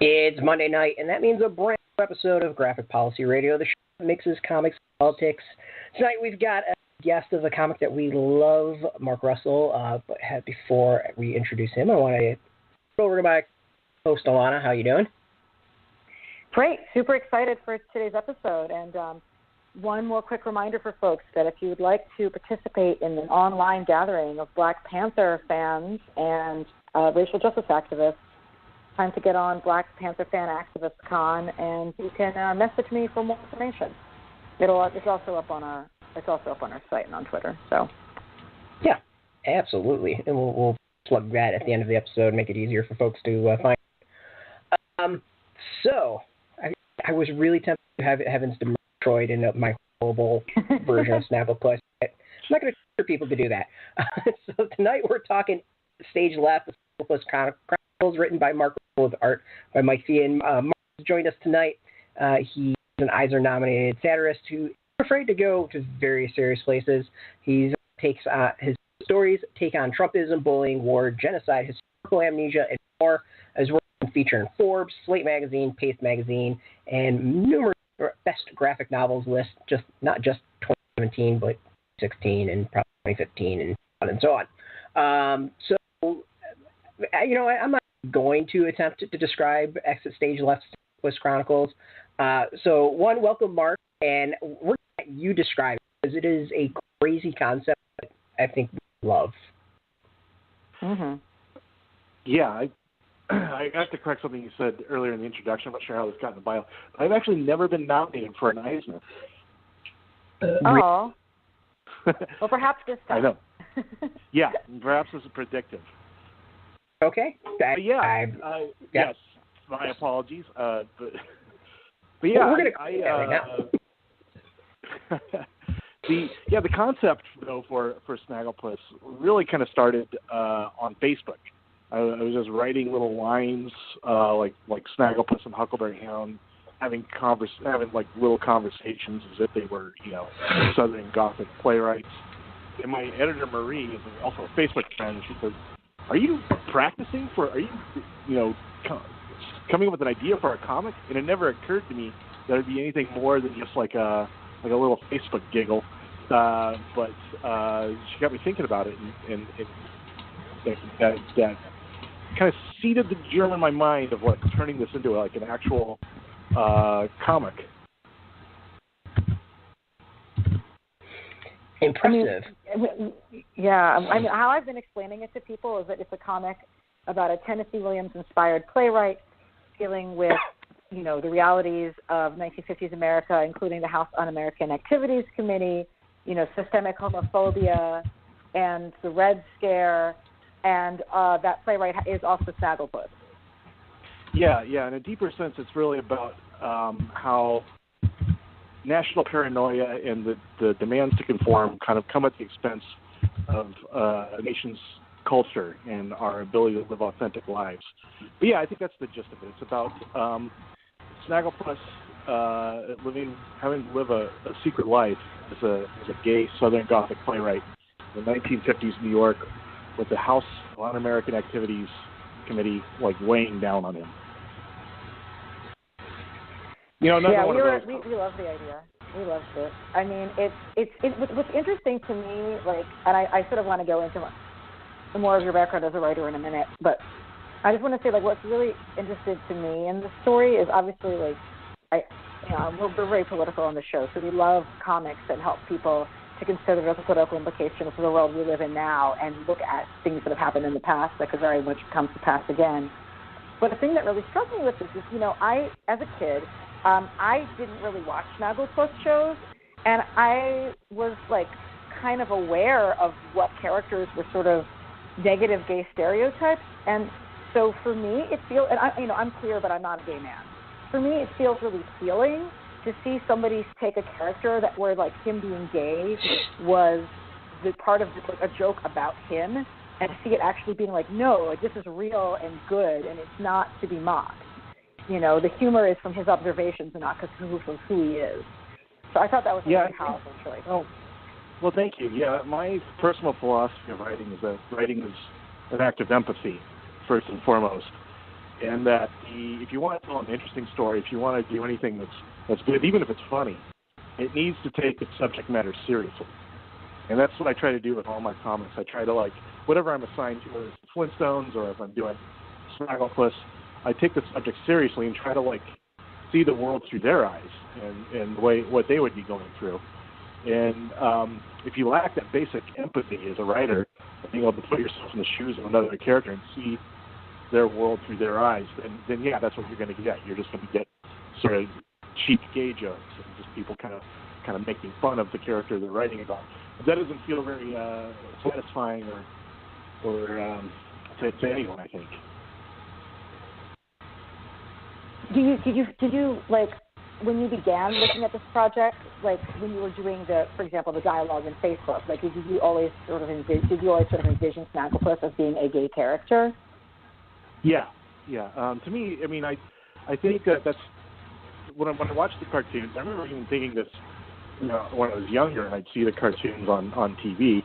It's Monday night, and that means a brand new episode of Graphic Policy Radio, the show that mixes comics and politics. Tonight we've got a guest of a comic that we love, Mark Russell. But before we introduce him, I want to go over to my host, Alana. How you doing? Great. Super excited for today's episode. And one more quick reminder for folks that if you would like to participate in an online gathering of Black Panther fans and racial justice activists, time to get on Black Panther Fan Activist Con, and you can message me for more information. It's also up on our site and on Twitter. So, yeah, absolutely, and we'll plug that at the end of the episode, make it easier for folks to find. So, I was really tempted to have Heaven's Murgatroyd in my horrible version of Snagglepuss. I'm not going to for people to do that. So tonight we're talking Stage Left, the Snagglepuss Chronicles, written by Mark Russell with art by Mike Feehan. Mark has joined us tonight. He's an Eisner-nominated satirist who is afraid to go to very serious places. He takes his stories take on Trumpism, bullying, war, genocide, historical amnesia, and more. His work is featured in Forbes, Slate magazine, Paste magazine, and numerous best graphic novels lists. Not just 2017, but 2016 and probably 2015 and so on. So I'm not going to attempt to describe Exit Stage Left Snagglepuss Chronicles. So welcome, Mark, and we're going to let you describe it, because it is a crazy concept that I think we love. Mm-hmm. Yeah, I got to correct something you said earlier in the introduction. I'm not sure how this got in the bio. I've actually never been nominated for an Eisner. Oh. Well, perhaps this time. I know. Yeah, perhaps this is predictive. Okay. Yes, my apologies. But yeah, we're going to right now. The concept though for Snagglepuss really kind of started on Facebook. I was just writing little lines like Snagglepuss and Huckleberry Hound, having like little conversations as if they were Southern Gothic playwrights. And my editor Marie is also a Facebook friend. And she says, "Are you practicing for? Are you coming up with an idea for a comic?" And it never occurred to me that it'd be anything more than just like a little Facebook giggle. But she got me thinking about it, and that kind of seeded the germ in my mind of like turning this into like an actual comic. Impressive. I mean, how I've been explaining it to people is that it's a comic about a Tennessee Williams inspired playwright dealing with the realities of 1950s America, including the House Un-American Activities Committee, systemic homophobia, and the Red Scare, and that playwright is also Snagglepuss. Yeah. In a deeper sense, it's really about how national paranoia and the demands to conform kind of come at the expense of a nation's culture and our ability to live authentic lives. But yeah, I think that's the gist of it. It's about Snagglepuss having to live a secret life as a gay Southern Gothic playwright in the 1950s New York, with the House Un-American Activities Committee like weighing down on him. We love the idea. We loved it. I mean, what's interesting to me, and I sort of want to go into more of your background as a writer in a minute, but I just want to say, what's really interesting to me in the story is obviously, we're very political on the show, so we love comics that help people to consider the political implications of the world we live in now and look at things that have happened in the past that could very much come to pass again. But the thing that really struck me with this is, I, as a kid, I didn't really watch Snagglepuss shows, and I was, kind of aware of what characters were sort of negative gay stereotypes. And so for me, it feels, and I'm queer, but I'm not a gay man. For me, it feels really healing to see somebody take a character that where, him being gay was the part of a joke about him, and to see it actually being no, this is real and good, and it's not to be mocked. The humor is from his observations and not from who he is. So I thought that was a really powerful choice. Oh, well, thank you. Yeah, my personal philosophy of writing is that writing is an act of empathy, first and foremost. and that if you want to tell an interesting story, if you want to do anything that's good, even if it's funny, it needs to take its subject matter seriously. And that's what I try to do with all my comics. I try to, like, whatever I'm assigned to, whether it's the Flintstones or if I'm doing Snagglepuss, I take the subject seriously and try to, like, see the world through their eyes and the way what they would be going through. And if you lack that basic empathy as a writer, being able to put yourself in the shoes of another character and see their world through their eyes, then yeah, that's what you're going to get. You're just going to get sort of cheap gay jokes and just people kind of making fun of the character they're writing about. But that doesn't feel very satisfying or to anyone, I think. Did you like, when you began looking at this project, like when you were doing for example, the dialogue in Facebook, like did you always sort of envision Snagglepuss as being a gay character? Yeah. To me, I mean, I think that's when I watched the cartoons. I remember even thinking this, when I was younger, and I'd see the cartoons on TV.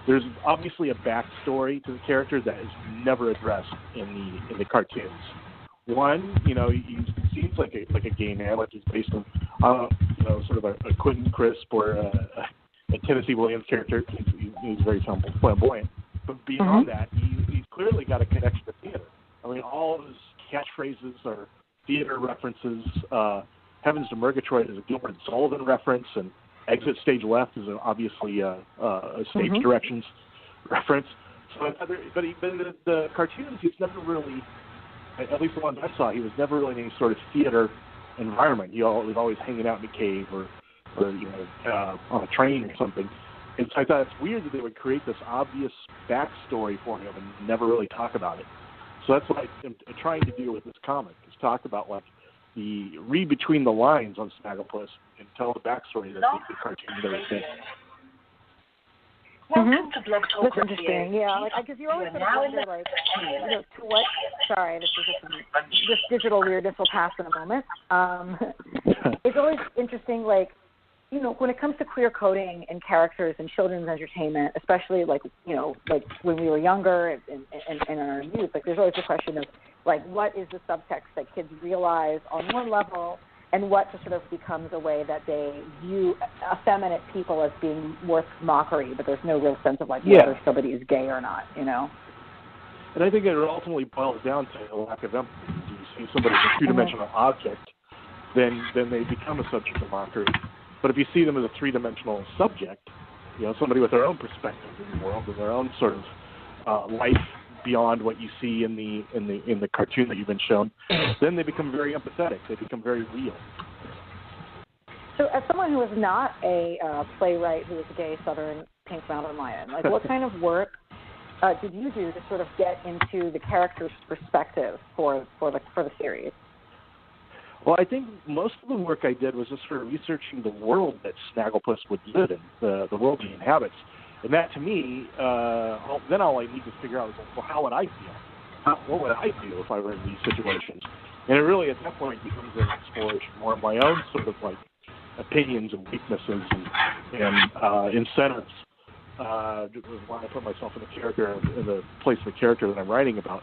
There's obviously a backstory to the character that is never addressed in the cartoons. One, he seems like a gay man, like he's based on, sort of a Quentin Crisp or a Tennessee Williams character. He's very flamboyant. But beyond that, he's clearly got a connection to theater. I mean, all of his catchphrases are theater references. Heavens to Murgatroyd is a Gilbert and Sullivan reference, and Exit Stage Left is obviously a stage directions reference. So, but in the cartoons, he's never really, at least the ones I saw, he was never really in any sort of theater environment. He was always hanging out in a cave or on a train or something. And so I thought it's weird that they would create this obvious backstory for him and never really talk about it. So that's what I'm trying to do with this comic, is talk about, like, read between the lines on Snagglepuss and tell the backstory that the cartoon never did. That's interesting. Yeah, like, because you always sort of wonder, like, to what. Sorry, this digital weirdness will pass in a moment. It's always interesting, like, when it comes to queer coding and characters in children's entertainment, especially like when we were younger and in our youth, like there's always the question of, like, what is the subtext that kids realize on one level, and what just sort of becomes a way that they view effeminate people as being worth mockery, but there's no real sense of, like, whether somebody is gay or not, And I think it ultimately boils down to a lack of empathy. You see somebody as a two-dimensional object, then they become a subject of mockery. But if you see them as a three-dimensional subject, somebody with their own perspective in the world and their own sort of life beyond what you see in the cartoon that you've been shown, then they become very empathetic. They become very real. So, as someone who is not a playwright who is a gay Southern Pink Mountain Lion, like, what kind of work did you do to sort of get into the character's perspective for the series? Well, I think most of the work I did was just sort of researching the world that Snagglepuss would live in, the world he inhabits. And that, to me, then all I need to figure out is, well, how would I feel? What would I do if I were in these situations? And it really, at that point, becomes an exploration more of my own sort of, like, opinions and weaknesses and incentives. When I put myself in the place of the character that I'm writing about.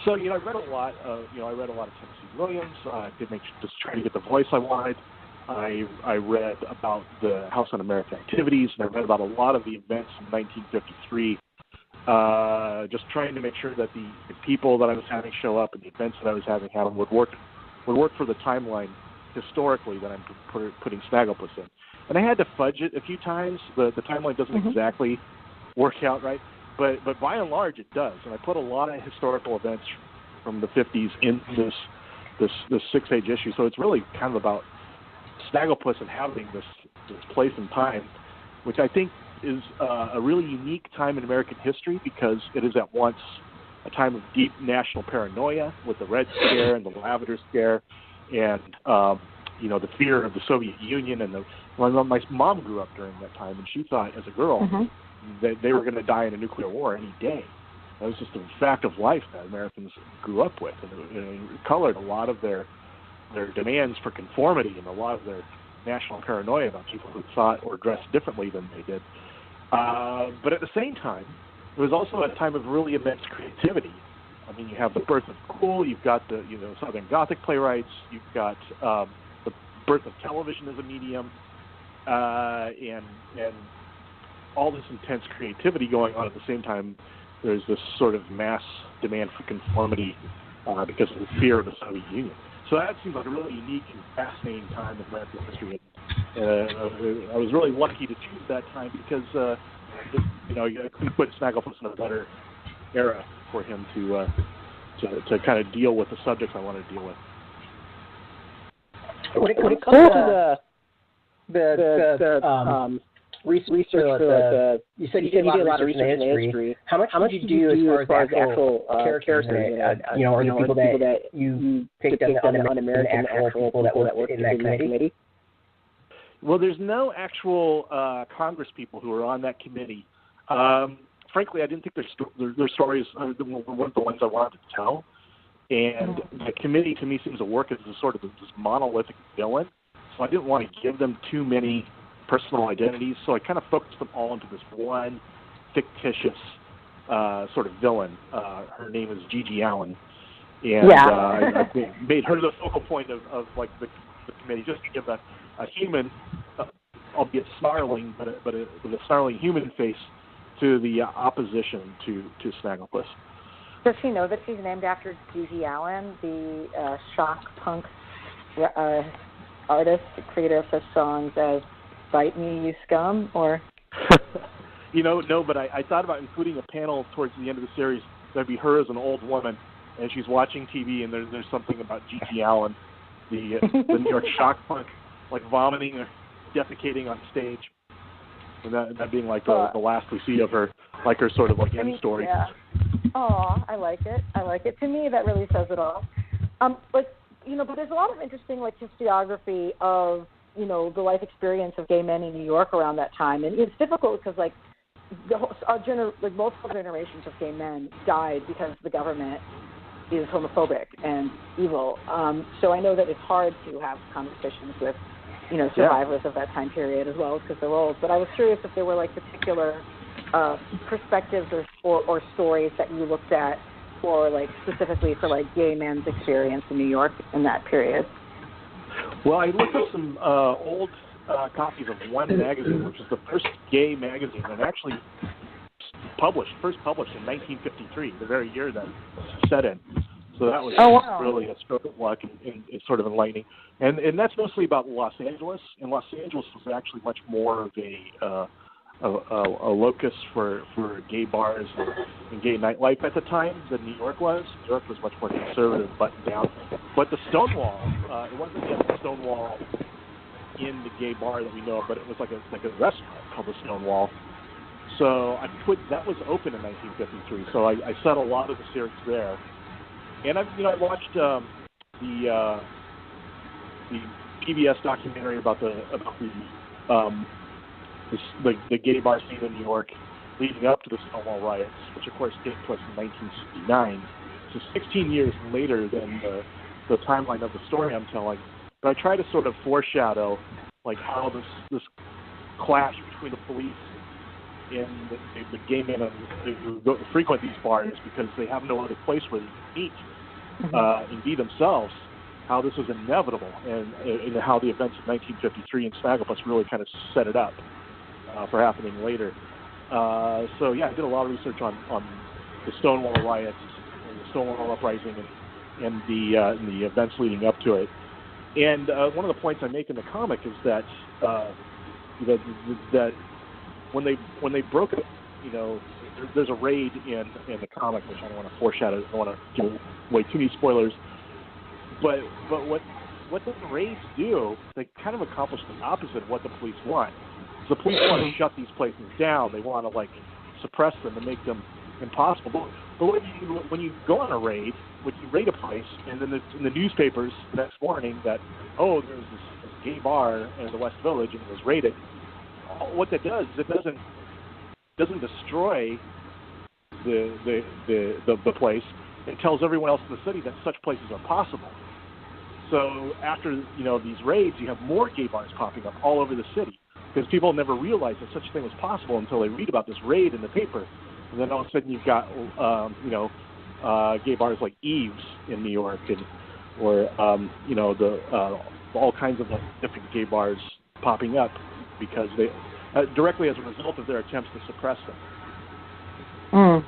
So, I read a lot of Tennessee Williams. I did just try to get the voice I wanted. I read about the House Un-American Activities, and I read about a lot of the events in 1953, just trying to make sure that the people that I was having show up and the events that I was having happen would work for the timeline historically that I'm putting Snagglepuss in. And I had to fudge it a few times. The timeline doesn't exactly work out right. But by and large, it does. And I put a lot of historical events from the 50s in this 6-page issue. So it's really kind of about Snagglepuss inhabiting this place and time, which I think is a really unique time in American history, because it is at once a time of deep national paranoia with the Red Scare and the Lavender Scare, and the fear of the Soviet Union. And my mom grew up during that time, and she thought, as a girl, that they were going to die in a nuclear war any day. That was just a fact of life that Americans grew up with, and it colored a lot of their demands for conformity and a lot of their national paranoia about people who thought or dressed differently than they did. But at the same time, it was also a time of really immense creativity, I mean, you have the birth of cool, you've got the Southern Gothic playwrights, you've got the birth of television as a medium, and all this intense creativity going on at the same time. There's this sort of mass demand for conformity because of the fear of the Soviet Union. So that seems like a really unique and fascinating time in American history. I was really lucky to choose that time because, I couldn't put Snagglepuss in a better era for him to kind of deal with the subjects I wanted to deal with. When it comes to the research for you said you did a lot of research in the history. How much did you do as far as the actual characters in it? Are the people that you picked up on un-American actual people that worked in that committee? Well, there's no actual Congress people who are on that committee. Frankly, I didn't think their stories weren't the ones I wanted to tell. And the committee, to me, seems to work as a sort of this monolithic villain. So I didn't want to give them too many personal identities. So I kind of focused them all into this one fictitious sort of villain. Her name is Gigi Allen. And I made her the focal point of the committee, just to give a human, albeit snarling, but with a snarling human face to the opposition to Snagglepuss. Does she know that she's named after Gigi Allen, the shock punk artist, creator of such songs as "Bite Me, You Scum"? Or no, but I thought about including a panel towards the end of the series that'd be her as an old woman, and she's watching TV, and there's something about Gigi Allen, the New York shock punk, like vomiting or defecating on stage, and that being like the last we see of her, like her sort of like end story. Yeah. Oh, I like it. To me, that really says it all. But there's a lot of interesting historiography of the life experience of gay men in New York around that time, and it's difficult because multiple generations of gay men died because the government is homophobic and evil. So I know that it's hard to have conversations with survivors of that time period as well as because they're old. But I was curious if there were particular perspectives or stories that you looked at specifically for gay men's experience in New York in that period. Well, I looked at some old copies of One magazine, which is the first gay magazine, and actually first published in 1953, the very year that it's set in. So that was really a stroke of luck and it's sort of enlightening. And that's mostly about Los Angeles. And Los Angeles was actually much more of a locus for gay bars and gay nightlife at the time than New York was. New York was much more conservative, buttoned down. But the Stonewall, it wasn't just the Stonewall in the gay bar that we know of, but it was like a restaurant called the Stonewall. So that was open in 1953. So I set a lot of the series there. And I watched the PBS documentary about the gay bar scene in New York leading up to the Stonewall riots, which of course took place in 1969. So 16 years later than the timeline of the story I'm telling. But I try to sort of foreshadow how this clash between the police and the gay men who frequent these bars because they have no other place where they can meet and be themselves, how this was inevitable, and how the events of 1953 and Snagglepuss really kind of set it up for happening later. I did a lot of research on the Stonewall riots and the Stonewall uprising and the events leading up to it. And one of the points I make in the comic is that that when they broke up, there's a raid in the comic, which I don't want to foreshadow. I don't want to give away too many spoilers. But what the raids do, they kind of accomplish the opposite of what the police want. So the police want to shut these places down. They want to suppress them and make them impossible. But when you go on a raid, when you raid a place, and then it's in the newspapers the next morning that there's this gay bar in the West Village and it was raided. What that does is it doesn't destroy the place. It tells everyone else in the city that such places are possible. So after these raids, you have more gay bars popping up all over the city because people never realized that such a thing was possible until they read about this raid in the paper, and then all of a sudden you've got gay bars like Eve's in New York, or all kinds of different gay bars popping up because they directly as a result of their attempts to suppress them.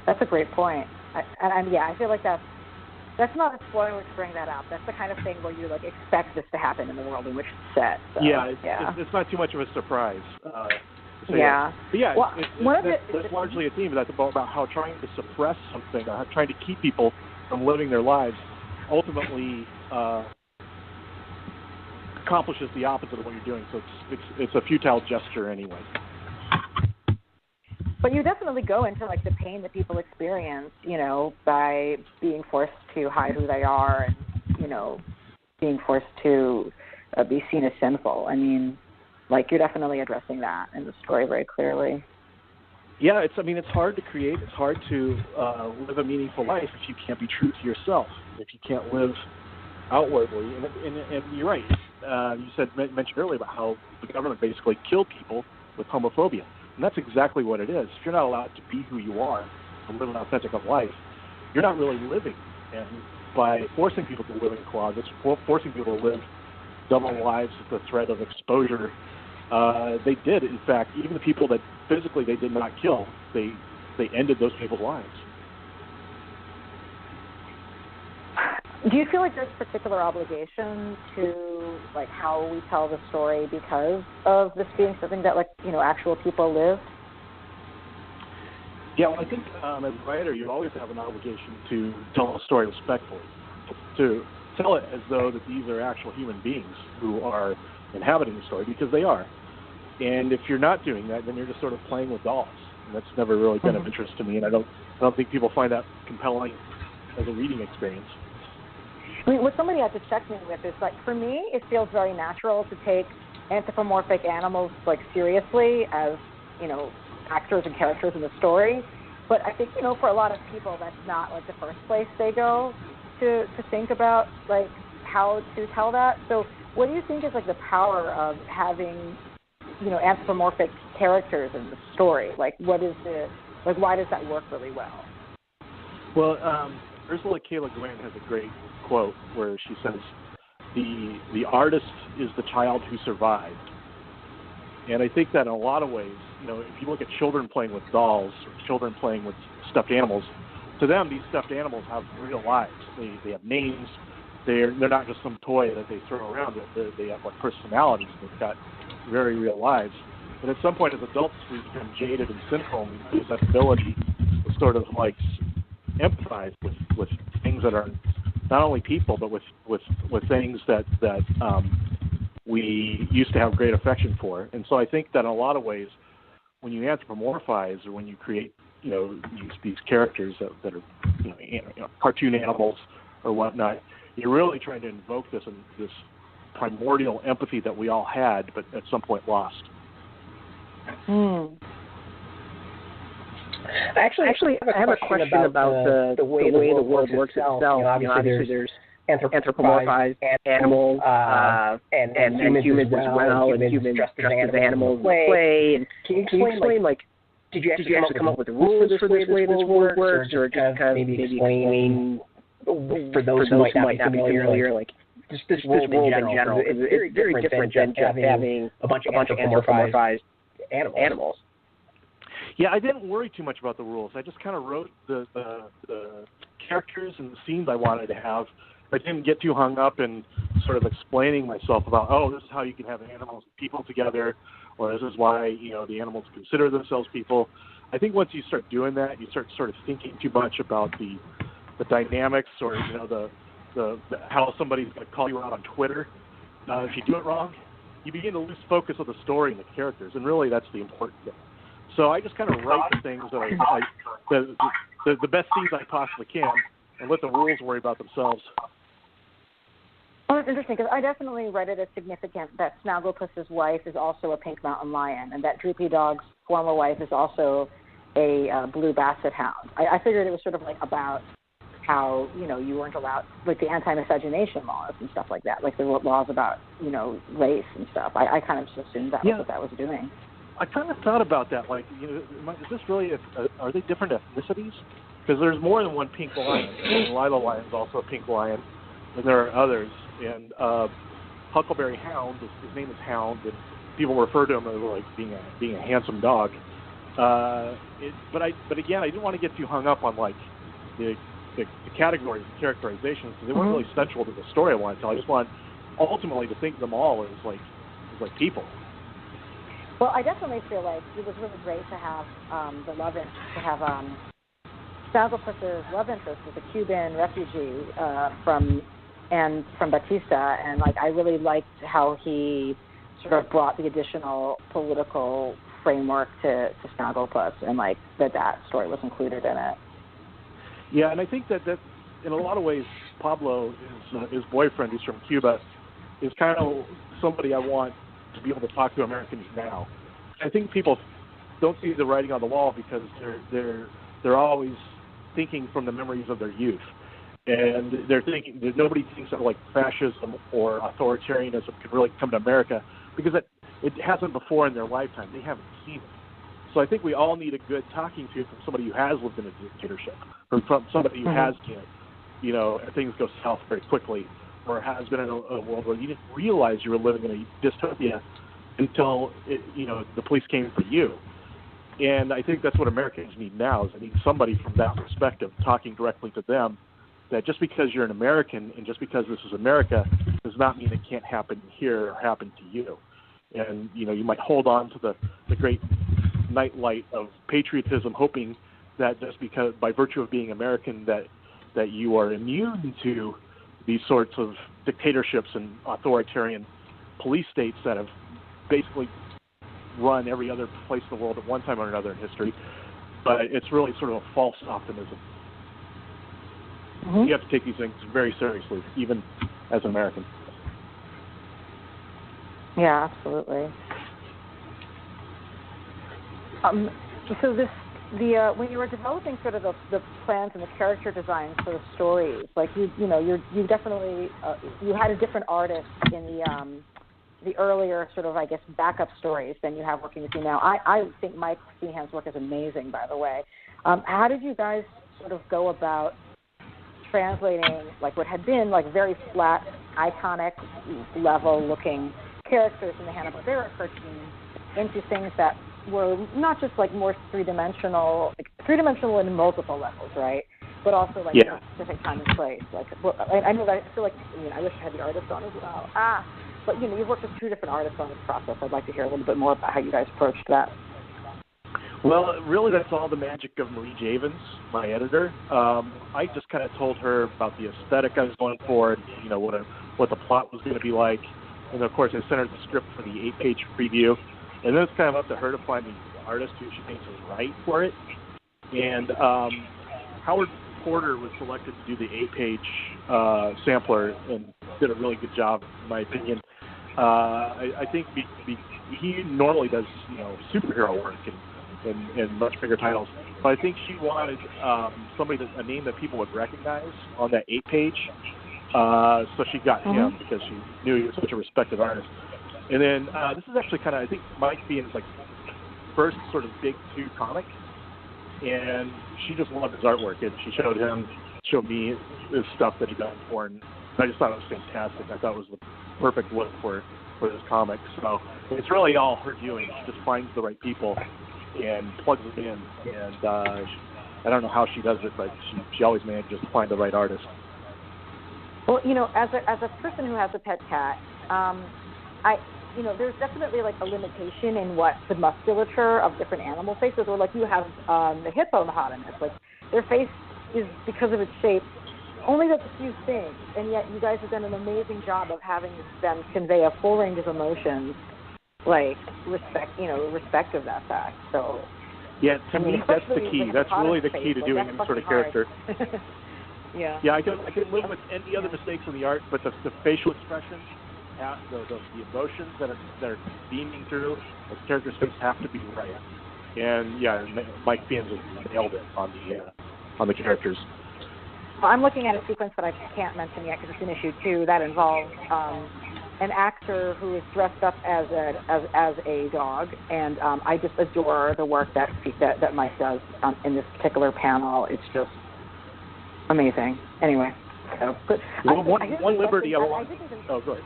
That's a great point. I feel like that's not a spoiler to bring that up. That's the kind of thing where you expect this to happen in the world in which it's set. So, it's not too much of a surprise. Yeah. But that's largely a theme that's about how trying to suppress something, or trying to keep people from living their lives, ultimately accomplishes the opposite of what you're doing. So it's a futile gesture anyway. But you definitely go into the pain that people experience, by being forced to hide who they are and, being forced to be seen as sinful. I mean, you're definitely addressing that in the story very clearly. Yeah, it's hard to create. It's hard to live a meaningful life if you can't be true to yourself, if you can't live outwardly. And you're right. You mentioned earlier about how the government basically killed people with homophobia. And that's exactly what it is. If you're not allowed to be who you are and live an authentic life, you're not really living. And by forcing people to live in closets, forcing people to live double lives with the threat of exposure, they did, in fact, even the people that physically they did not kill, they ended those people's lives. Do you feel like there's a particular obligation to how we tell the story because of this being something that actual people lived? Yeah, well, I think as a writer, you always have an obligation to tell a story respectfully, to tell it as though that these are actual human beings who are inhabiting the story, because they are. And if you're not doing that, then you're just sort of playing with dolls, and that's never really been of interest to me. And I don't think people find that compelling as a reading experience. I mean, what somebody had to check me with is, for me, it feels very natural to take anthropomorphic animals, seriously as, actors and characters in the story. But I think, for a lot of people, that's not, the first place they go to think about, how to tell that. So what do you think is, the power of having, anthropomorphic characters in the story? What is why does that work really well? Well, Ursula K. Le Guin has a great quote where she says, the artist is the child who survived. And I think that in a lot of ways, if you look at children playing with dolls or children playing with stuffed animals, to them these stuffed animals have real lives. They have names. They're not just some toy that they throw around. They have personalities. They've got very real lives. And at some point as adults we become jaded and cynical, and we lose that ability to sort of empathize with things that are not only people, but with things that we used to have great affection for. And so I think that in a lot of ways, when you anthropomorphize or when you create, these characters that are cartoon animals or whatnot, you're really trying to invoke this primordial empathy that we all had, but at some point lost. Actually, I have a question about the way the world works itself. Obviously, there's anthropomorphized animals and humans as well, and humans dressed as animals in play. And can you explain, did you actually come up with the rules for this way this world works, or just kind of maybe explain for those who might not be familiar, just this world in general? It's very different than just having a bunch of anthropomorphized animals. Yeah, I didn't worry too much about the rules. I just kind of wrote the characters and the scenes I wanted to have. I didn't get too hung up in sort of explaining myself about, this is how you can have animals and people together, or this is why, the animals consider themselves people. I think once you start doing that, you start sort of thinking too much about the dynamics, or, the how somebody's going to call you out on Twitter. If you do it wrong, you begin to lose focus of the story and the characters, and really that's the important thing. So I just kind of write the things that the best things I possibly can, and let the rules worry about themselves. Well, it's interesting because I definitely read it as significant that Snagglepuss's wife is also a pink mountain lion, and that Droopy Dog's former wife is also a blue basset hound. I figured it was sort of about how, you weren't allowed, the anti-miscegenation laws and stuff like that, the laws about, race and stuff. I kind of just assumed that was what that was doing. I kind of thought about that. Is this really? Are they different ethnicities? because there's more than one pink lion. Lila Lion's also a pink lion, and there are others. And Huckleberry Hound, his name is Hound, and people refer to him as like being a handsome dog. But again, I didn't want to get too hung up on like the categories and characterizations, because they weren't really central to the story I wanted to tell. I just want ultimately to think of them all as like people. Well, I definitely feel like it was really great to have Snagglepuss's love interest was a Cuban refugee from Batista, and like I really liked how he sort of brought the additional political framework to Snagglepuss, and like that story was included in it. Yeah, and I think that in a lot of ways, Pablo, his boyfriend, who's from Cuba, is kind of somebody I want to be able to talk to Americans now. I think people don't see the writing on the wall because they're always thinking from the memories of their youth, and they're thinking that nobody thinks that like fascism or authoritarianism could really come to America because it hasn't before in their lifetime. They haven't seen it. So I think we all need a good talking to from somebody who has lived in a dictatorship, or from somebody who has seen it. Things go south very quickly, or has been in a world where you didn't realize you were living in a dystopia until the police came for you. And I think that's what Americans need now, is I need somebody from that perspective talking directly to them, that just because you're an American and just because this is America does not mean it can't happen here or happen to you. And, you might hold on to the great nightlight of patriotism, hoping that just because, by virtue of being American, that you are immune to these sorts of dictatorships and authoritarian police states that have basically run every other place in the world at one time or another in history. But it's really sort of a false optimism. You have to take these things very seriously, even as an American. Yeah, absolutely. So when you were developing sort of the plans and the character designs for the stories, like you definitely you had a different artist in the earlier sort of, I guess, backup stories than you have working with you now. I think Mike Feehan's work is amazing, by the way. How did you guys sort of go about translating like what had been like very flat, iconic level looking characters in the Hanna-Barbera cartoon into things that were not just like more three-dimensional in multiple levels, right? But also like in a specific time and place. Like I know that I feel like I wish I had the artist on as well. But you've worked with two different artists on this process. I'd like to hear a little bit more about how you guys approached that. Well, really, that's all the magic of Marie Javins, my editor. I just kind of told her about the aesthetic I was going for, and what the plot was going to be like. And of course, I sent her the script for the 8-page preview. And then it's kind of up to her to find the artist who she thinks is right for it. And Howard Porter was selected to do the 8-page sampler and did a really good job, in my opinion. I think he normally does superhero work and much bigger titles, but I think she wanted a name that people would recognize on that 8-page. So she got him because she knew he was such a respected artist. And then this is actually kind of, I think, Mike Feehan's like first sort of big 2 comic, and she just loved his artwork, and she showed me his stuff that he'd done before, and I just thought it was fantastic. I thought it was the perfect look for this comic. So it's really all her doing. She just finds the right people and plugs them in, and I don't know how she does it, but she always manages to find the right artist. Well, as a person who has a pet cat, there's definitely like a limitation in what the musculature of different animal faces, or like you have the hippopotamus, like their face is, because of its shape, only does a few things, and yet you guys have done an amazing job of having them convey a full range of emotions, like respect of that fact. So yeah, to me that's the key. That's really the key to doing any sort of character. Yeah, I can live with any other mistakes in the art, but the facial expressions, the emotions that are beaming through the character's face have to be right. And yeah, Mike Feehan nailed it on the characters. Well, I'm looking at a sequence that I can't mention yet because it's in issue 2 that involves an actor who is dressed up as a dog, and I just adore the work that Mike does in this particular panel. It's just amazing. Anyway, so but one liberty I want. Oh, go ahead.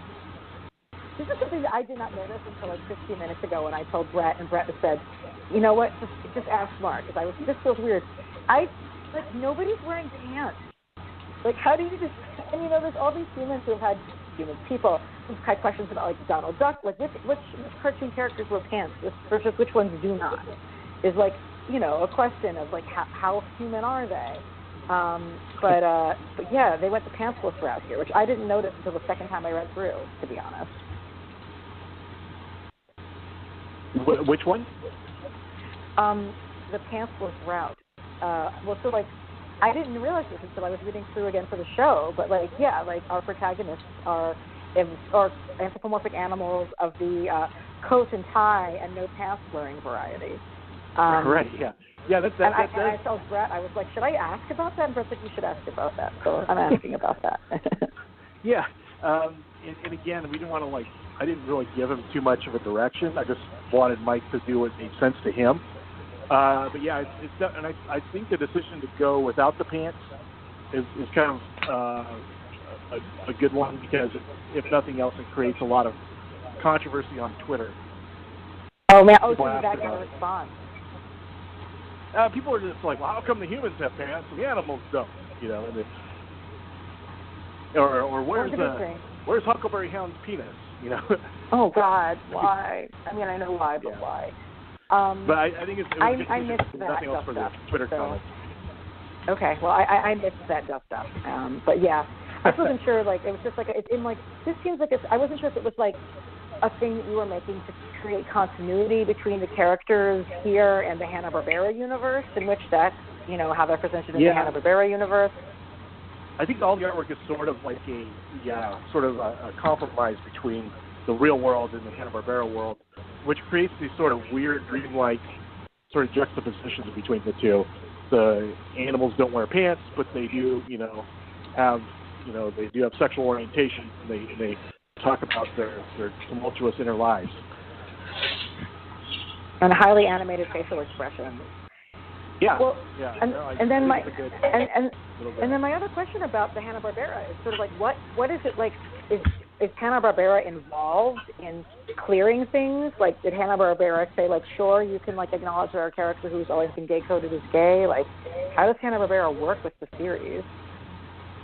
This is something that I did not notice until like 15 minutes ago when I told Brett, and Brett said, "You know what? Just ask Mark," because this feels weird. Nobody's wearing pants. Like, how do you just? And there's all these people who've had questions about like Donald Duck, like which cartoon characters wear pants versus which ones do not, is like a question of like how human are they? But yeah, they went the pantsless route here, which I didn't notice until the second time I read through, to be honest. Which one? The pantsless route. I didn't realize this until I was reading through again for the show, but our protagonists are anthropomorphic animals of the coat and tie and no pants wearing variety. Right, yeah. Yeah, that's I told Brett, I was like, should I ask about that? And Brett said, you should ask about that. So I'm asking about that. Yeah. And again, we didn't want to, I didn't really give him too much of a direction. I just wanted Mike to do what made sense to him. But yeah, and I think the decision to go without the pants is kind of a good one, because if nothing else, it creates a lot of controversy on Twitter. Oh man! Oh, so you got a response. People are just like, well, how come the humans have pants and the animals don't? Or where's Huckleberry Hound's penis? Oh God, why? I mean, I know why, but why? But I think I missed that nothing else for the Twitter comments. Okay, well, I missed that dust-up. But yeah, I wasn't sure, it was just this seems like I wasn't sure if it was a thing that you were making to create continuity between the characters here and the Hanna-Barbera universe, in which that's, how they're presented in the Hanna-Barbera universe. I think all the artwork is sort of like a compromise between the real world and the Hanna-Barbera world, which creates these sort of weird, dreamlike sort of juxtapositions between the two. The animals don't wear pants, but they do, have sexual orientation, and they talk about their tumultuous inner lives. And highly animated facial expressions. Yeah. Well, yeah. And then my other question about the Hanna-Barbera is sort of what is it like? Is Hanna-Barbera involved in clearing things? Did Hanna-Barbera say, sure, you can, acknowledge that our character who's always been gay-coded is gay? How does Hanna-Barbera work with the series?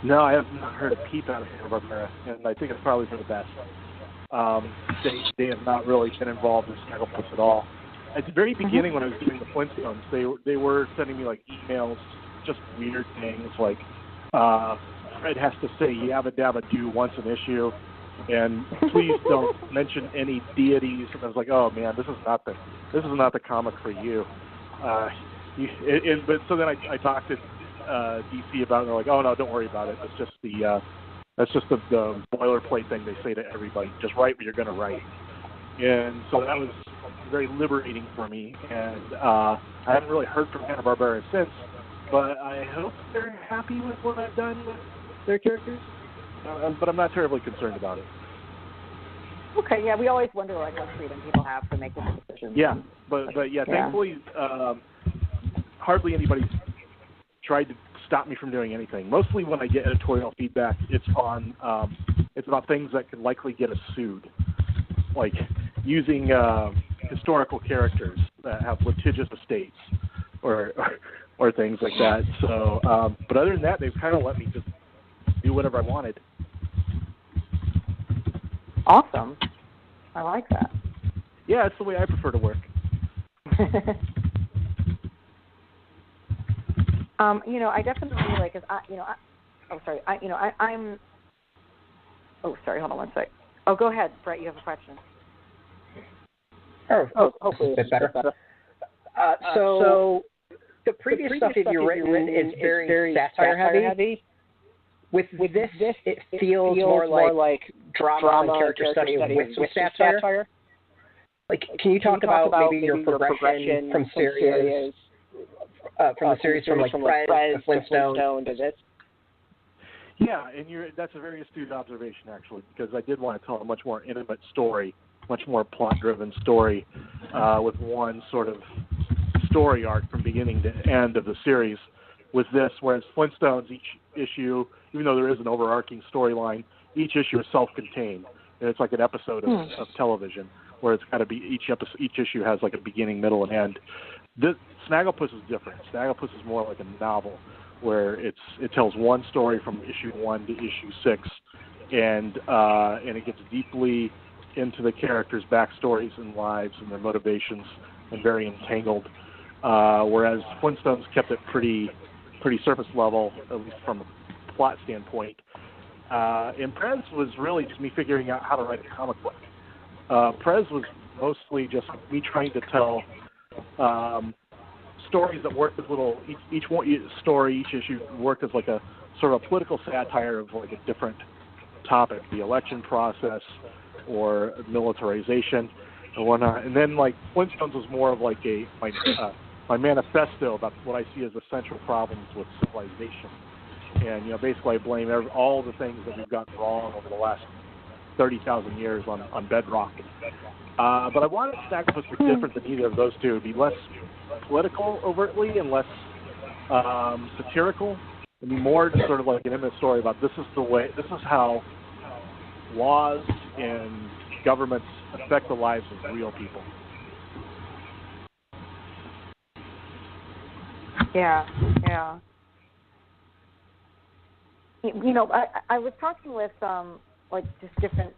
No, I have not heard a peep out of Hanna-Barbera, and I think it's probably for the best. They have not really been involved in Snagglepuss at all. At the very beginning, when I was doing the FLINTSTONES, they were sending me, emails, just weird things, Fred has to say yabba dabba do once an issue, and please don't mention any deities. And I was like, oh man, this is not the comic for you. But so then I talked to DC about it, and they're like, oh no, don't worry about it. It's just that's just the boilerplate thing they say to everybody. Just write what you're going to write. And so that was very liberating for me. And I haven't really heard from Hanna-Barbera since, but I hope they're happy with what I've done with their characters. But I'm not terribly concerned about it. Okay, yeah, we always wonder what freedom people have to make different decisions. Yeah, but thankfully, hardly anybody's tried to stop me from doing anything. Mostly when I get editorial feedback, it's about things that could likely get us sued, like using historical characters that have litigious estates or things like that. So, but other than that, they've kind of let me just do whatever I wanted. Awesome. I like that. Yeah, it's the way I prefer to work. I definitely hold on one sec. Oh, go ahead, Brett. You have a question. Hopefully it's better. So the previous stuff that you've written is very satire heavy. With this, it feels more like drama and character study with some satire. Can you talk about maybe your progression from series, from the series from Fred to FLINTSTONES to this? Yeah, and that's a very astute observation, actually, because I did want to tell a much more intimate story, much more plot-driven story with one sort of story arc from beginning to end of the series with this, whereas Flintstones, each issue, even though there is an overarching storyline, each issue is self-contained. And it's like an episode of television where it's got to be each issue has like a beginning, middle, and end. Snagglepuss is different. Snagglepuss is more like a novel where it tells one story from issue 1 to issue 6, and it gets deeply into the characters' backstories and lives and their motivations, and very entangled. Whereas Flintstones kept it pretty surface level, at least from a plot standpoint. And Prez was really just me figuring out how to write a comic book. Prez was mostly just me trying to tell stories that worked as each issue worked as like a sort of a political satire of like a different topic, the election process or militarization and whatnot. And then like Flintstones was more of like my manifesto about what I see as the central problems with civilization. And basically I blame all the things that we've gotten wrong over the last 30,000 years on bedrock. But I wanted Snagglepuss to be different than either of those two. It'd be less political overtly and less satirical. It'd be more just sort of like an intimate story about this is how laws and governments affect the lives of real people. Yeah. I was talking with like just different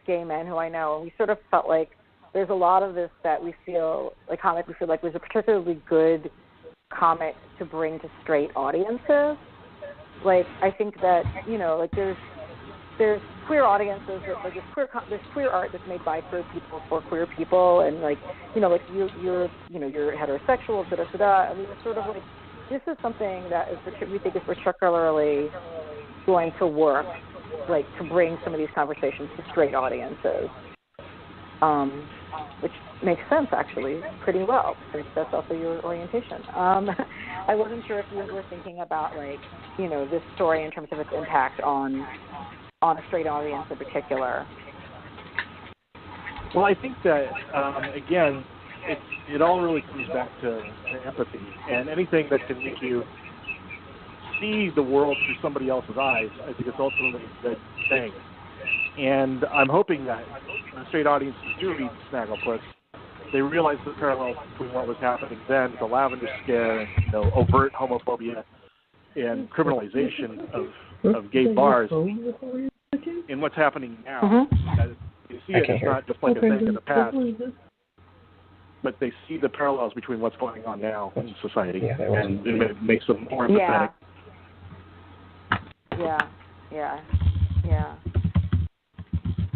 gay men who I know, and we sort of felt like there's a lot of this that we feel like was a particularly good comic to bring to straight audiences. Like I think that like there's queer audiences that like there's queer art that's made by queer people for queer people, and like like you're heterosexual, da. I mean, it's sort of like this is something that we think is particularly going to work, like to bring some of these conversations to straight audiences, which makes sense actually pretty well, since that's also your orientation. I wasn't sure if you were thinking about like this story in terms of its impact on a straight audience in particular. Well, I think that again, it all really comes back to empathy, and anything that can make you see the world through somebody else's eyes, I think it's ultimately a good thing. And I'm hoping that when straight audiences do read Snagglepuss, they realize the parallels between what was happening then, the lavender scare, and overt homophobia and criminalization of gay bars, and what's happening now. You see it's not just like a thing in the past, but they see the parallels between what's going on now in society, and it makes them more empathetic. Yeah.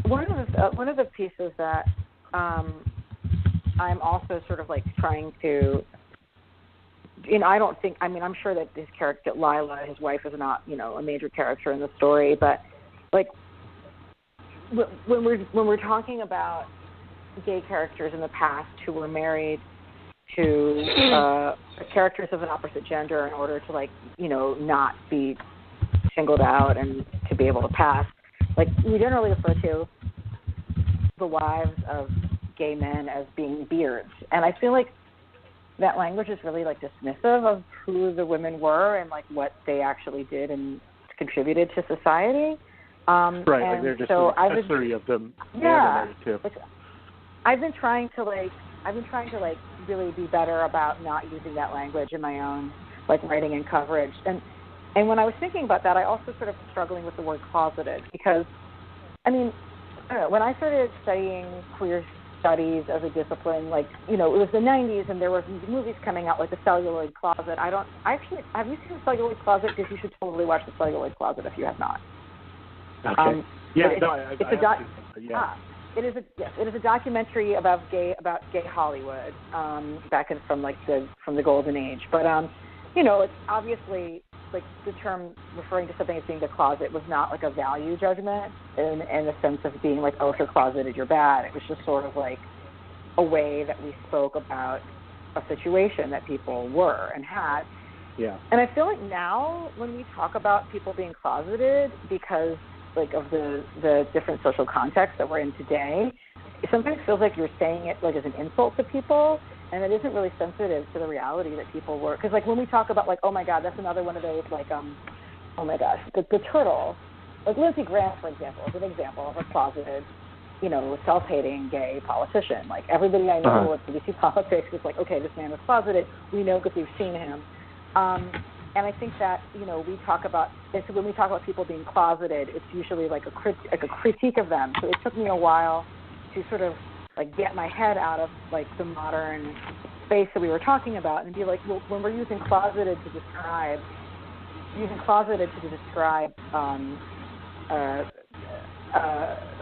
One of the pieces that I'm also sort of like trying to, I'm sure that his character Lila, his wife, is not a major character in the story, but like when we're talking about gay characters in the past who were married to characters of an opposite gender in order to not be singled out and to be able to pass, like we generally refer to the wives of gay men as being beards, and I feel like that language is really like dismissive of who the women were and like what they actually did and contributed to society. Right, like they're just a history of them. Yeah, like, I've been trying to really be better about not using that language in my own like writing and coverage. And when I was thinking about that, I also sort of was struggling with the word closeted, because I don't know, when I started studying queer studies as a discipline, it was the 90s, and there were these movies coming out like The Celluloid Closet. Have you seen The Celluloid Closet? Because you should totally watch The Celluloid Closet if you have not. Okay. It is a documentary about gay Hollywood from the golden age. But it's obviously like the term referring to something as being the closet was not like a value judgment in the sense of being like, oh, if you're closeted, you're bad. It was just sort of like a way that we spoke about a situation that people were and had. Yeah. And I feel like now when we talk about people being closeted because like of the different social contexts that we're in today, it sometimes feels like you're saying it like as an insult to people, and it isn't really sensitive to the reality that people were. Because like when we talk about like, oh my God, that's another one of those like, oh my gosh, the turtle. Like Lindsey Graham, for example, is an example of a closeted, self-hating gay politician. Like everybody I know with BBC politics is like, okay, this man was closeted. We know because we've seen him. And I think that, we talk about, when we talk about people being closeted, it's usually like a critique of them. So it took me a while to sort of like get my head out of like the modern space that we were talking about and be like, well, when we're using closeted to describe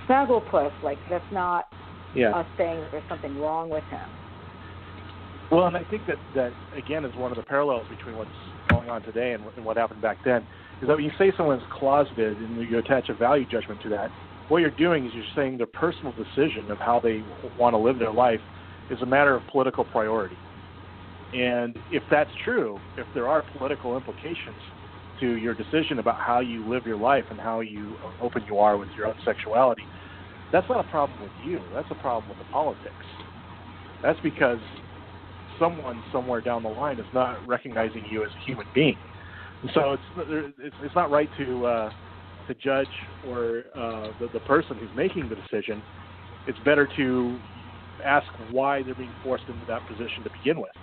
Snagglepuss, like that's not us saying that there's something wrong with him. Well, and I think that again is one of the parallels between what's going on today and what happened back then, is that when you say someone's closeted and you attach a value judgment to that, what you're doing is you're saying their personal decision of how they want to live their life is a matter of political priority. And if that's true, if there are political implications to your decision about how you live your life and how open you are with your own sexuality, that's not a problem with you. That's a problem with the politics. That's because someone somewhere down the line is not recognizing you as a human being. And so it's not right to judge or the person who's making the decision. It's better to ask why they're being forced into that position to begin with.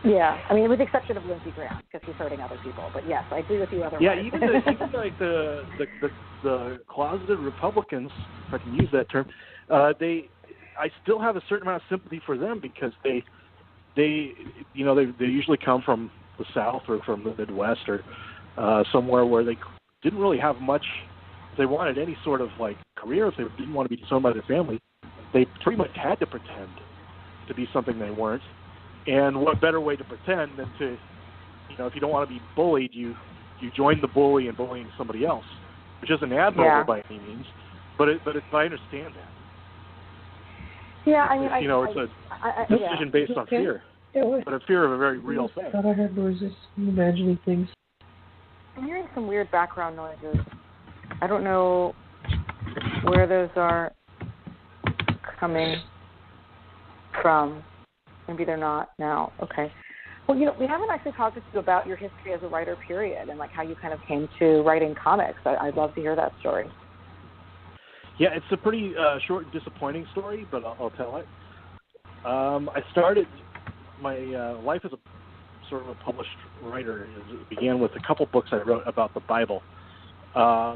Yeah, I mean, with the exception of Lindsey Graham, because he's hurting other people. But yes, I agree with you otherwise. Yeah, even like the closeted Republicans, if I can use that term, I still have a certain amount of sympathy for them because they usually come from the South or from the Midwest or somewhere where they didn't really have much. If they wanted any sort of like career, if they didn't want to be disowned by their family, they pretty much had to pretend to be something they weren't. And what better way to pretend than to, if you don't want to be bullied, you join the bully in bullying somebody else, which isn't admirable by any means, but I understand that. Yeah, I mean, it's a decision based on fear, but a fear of a very real thing. I thought I heard noises. I'm imagining things. I'm hearing some weird background noises. I don't know where those are coming from. Maybe they're not now. Okay. Well, we haven't actually talked to you about your history as a writer, period, and like how you kind of came to writing comics. I'd love to hear that story. Yeah, it's a pretty short and disappointing story, but I'll tell it. I started my life as a sort of a published writer. It began with a couple books I wrote about the Bible. I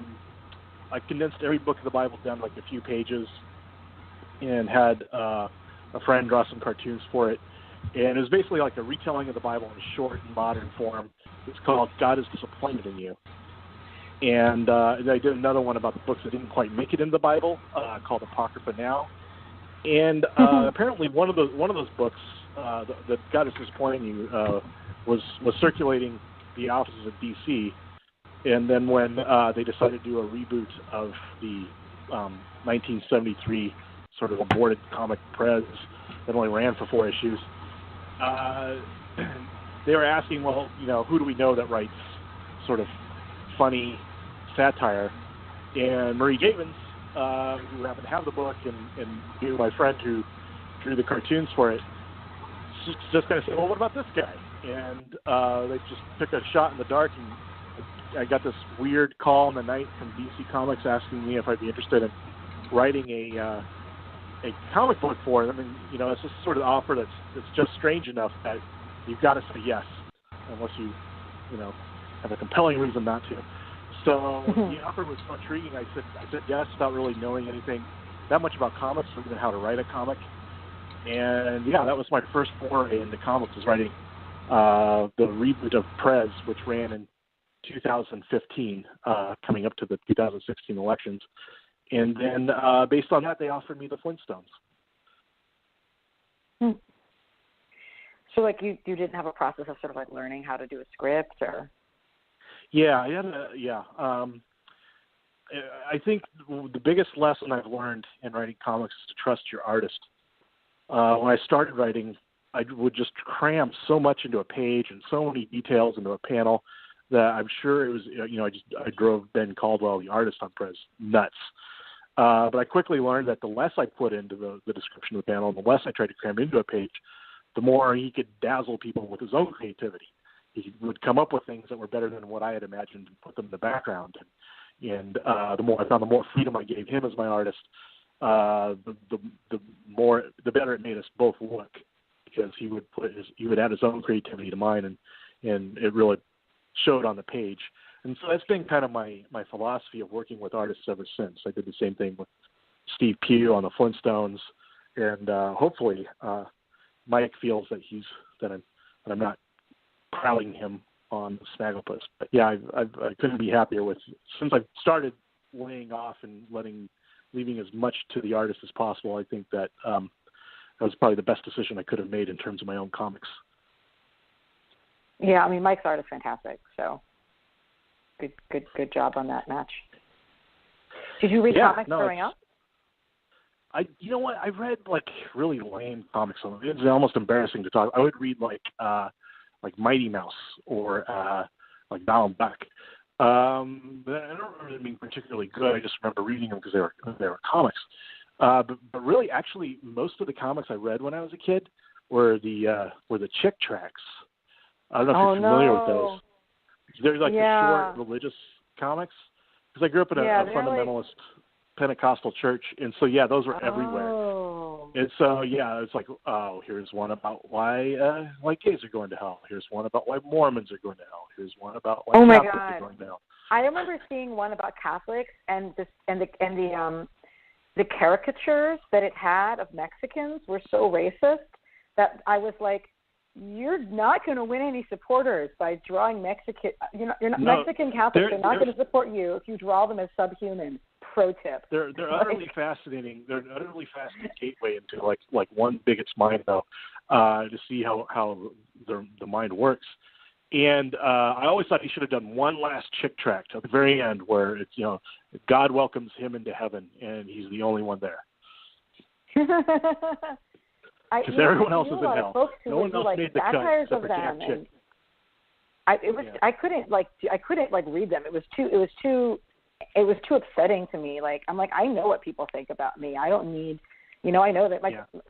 condensed every book of the Bible down to like a few pages and had a friend draw some cartoons for it. And it was basically like a retelling of the Bible in a short and modern form. It's called God is Disappointed in You. And I did another one about the books that didn't quite make it into the Bible, called Apocrypha Now. And apparently one of those books, that God is Disappointed in You, was circulating the offices of DC. And then when they decided to do a reboot of the 1973 sort of aborted comic Prez that only ran for 4 issues, they were asking, well, who do we know that writes sort of funny satire? And Marie Gavins, who happened to have the book and knew my friend who drew the cartoons for it, just kind of said, well, what about this guy? And they just took a shot in the dark, and I got this weird call in the night from DC Comics asking me if I'd be interested in writing a comic book for them. And, it's this sort of offer that's just strange enough that you've got to say yes, unless you have a compelling reason not to. So the offer was so intriguing. I said yes without really knowing anything that much about comics or even how to write a comic. And yeah, that was my first foray into comics, was writing the reboot of Prez, which ran in 2015, coming up to the 2016 elections. And then based on that, they offered me the Flintstones. So like you didn't have a process of sort of like learning how to do a script, or? Yeah, I think the biggest lesson I've learned in writing comics is to trust your artist. When I started writing, I would just cram so much into a page and so many details into a panel that I'm sure it was, I drove Ben Caldwell, the artist on Prez, nuts. But I quickly learned that the less I put into the description of the panel, the less I tried to cram into a page, the more he could dazzle people with his own creativity. He would come up with things that were better than what I had imagined and put them in the background. And the more freedom I gave him as my artist, the better it made us both look, because he would add his own creativity to mine, and it really showed on the page. And so that's been kind of my philosophy of working with artists ever since. I did the same thing with Steve Pugh on the Flintstones, and hopefully Mike feels that I'm not crowding him on Snagglepuss. But yeah, I couldn't be happier with, since I've started laying off and leaving as much to the artist as possible. I think that that was probably the best decision I could have made in terms of my own comics. Yeah, I mean, Mike's art is fantastic, so good job on that match. Did you read comics growing up? You know what? I read like really lame comics. It's almost embarrassing to talk. I would read like Mighty Mouse or like Donald Duck. But I don't remember them being particularly good. I just remember reading them because they were comics. But really, actually, most of the comics I read when I was a kid were the Chick Tracts. I don't know if you're familiar with those. They're like the short religious comics. Because I grew up in a fundamentalist Pentecostal church, and so those were everywhere. And so it's like, here's one about why gays are going to hell. Here's one about why Mormons are going to hell. Here's one about why Catholics are going to hell. I remember seeing one about Catholics and the caricatures that it had of Mexicans were so racist that I was like, you're not going to win any supporters by drawing Mexican. Mexican Catholics are not going to support you if you draw them as subhuman. Pro tip. They're utterly fascinating. They're an utterly fascinating gateway into like one bigot's mind, though, to see how the mind works. And I always thought he should have done one last Chick Tract at the very end, where it's God welcomes him into heaven, and he's the only one there. Because everyone else is in hell. No one else made the cut except for Jack Chick. I couldn't read them. It was too upsetting to me. Like, I'm like, I know what people think about me. I don't need, I know that,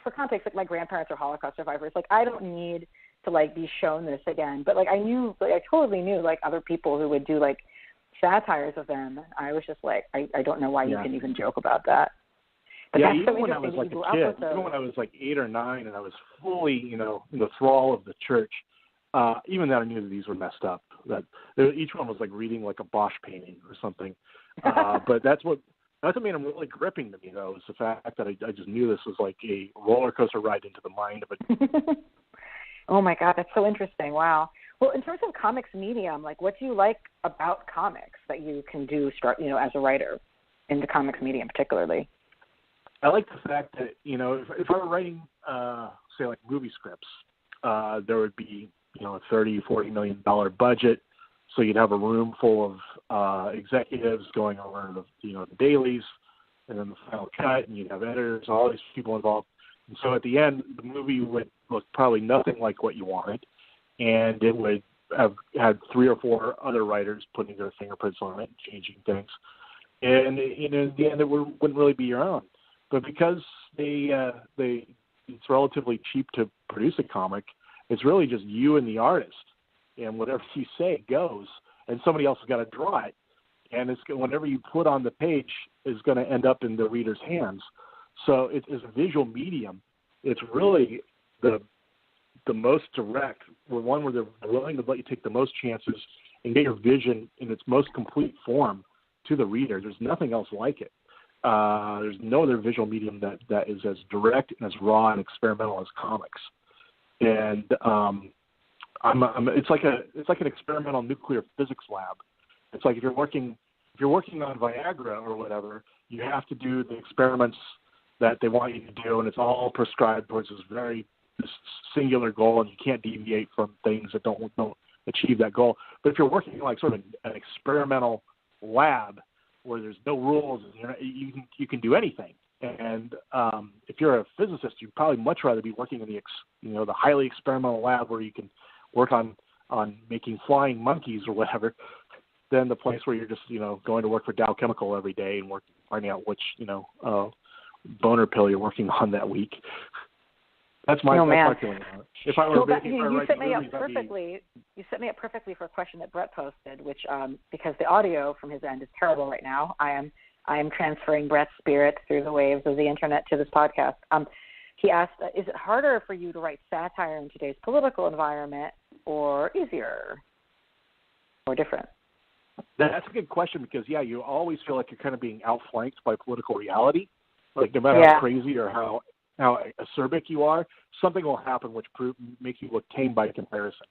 for context, like my grandparents are Holocaust survivors. Like, I don't need to be shown this again. But I knew, I totally knew other people who would do satires of them. I was just like, I don't know why you can even joke about that. But even when I was a kid, even when I was 8 or 9 and I was fully, in the thrall of the church, even then I knew that these were messed up. That each one was reading a Bosch painting or something. But that's what made them really gripping to me, though, is the fact that I just knew this was like a roller coaster ride into the mind of a. Oh my God, that's so interesting! Wow. Well, in terms of comics medium, what do you like about comics that you can do, as a writer in the comics medium, particularly? I like the fact that if I were writing, say, movie scripts, there would be a $30-40 million budget. So you'd have a room full of executives going over the dailies, and then the final cut, and you'd have editors, all these people involved. And so at the end, the movie would look probably nothing like what you wanted, and it would have had 3 or 4 other writers putting their fingerprints on it and changing things. And in the end, it wouldn't really be your own. But because it's relatively cheap to produce a comic, it's really just you and the artist. And whatever you say goes, and somebody else has got to draw it. And whatever you put on the page is going to end up in the reader's hands. So it is a visual medium. It's really the most direct, one where they're willing to let you take the most chances and get your vision in its most complete form to the reader. There's nothing else like it. There's no other visual medium that is as direct and as raw and experimental as comics. And it's like an experimental nuclear physics lab. It's like if you're working on Viagra or whatever, you have to do the experiments that they want you to do, and it's all prescribed towards this singular goal, and you can't deviate from things that don't achieve that goal. But if you're working sort of an experimental lab where there's no rules, and you can do anything, And if you're a physicist, you'd probably much rather be working in the highly experimental lab where you can work on making flying monkeys or whatever, than the place where you're just going to work for Dow Chemical every day and finding out which boner pill you're working on that week. That's my feeling about it. If I were you set me up perfectly. You set me up perfectly for a question that Brett posted, which because the audio from his end is terrible right now, I am transferring Brett's spirit through the waves of the internet to this podcast. He asked, is it harder for you to write satire in today's political environment, or easier, or different? That's a good question because, you always feel like you're kind of being outflanked by political reality. Like, no matter how crazy or how acerbic you are, something will happen which makes you look tame by comparison.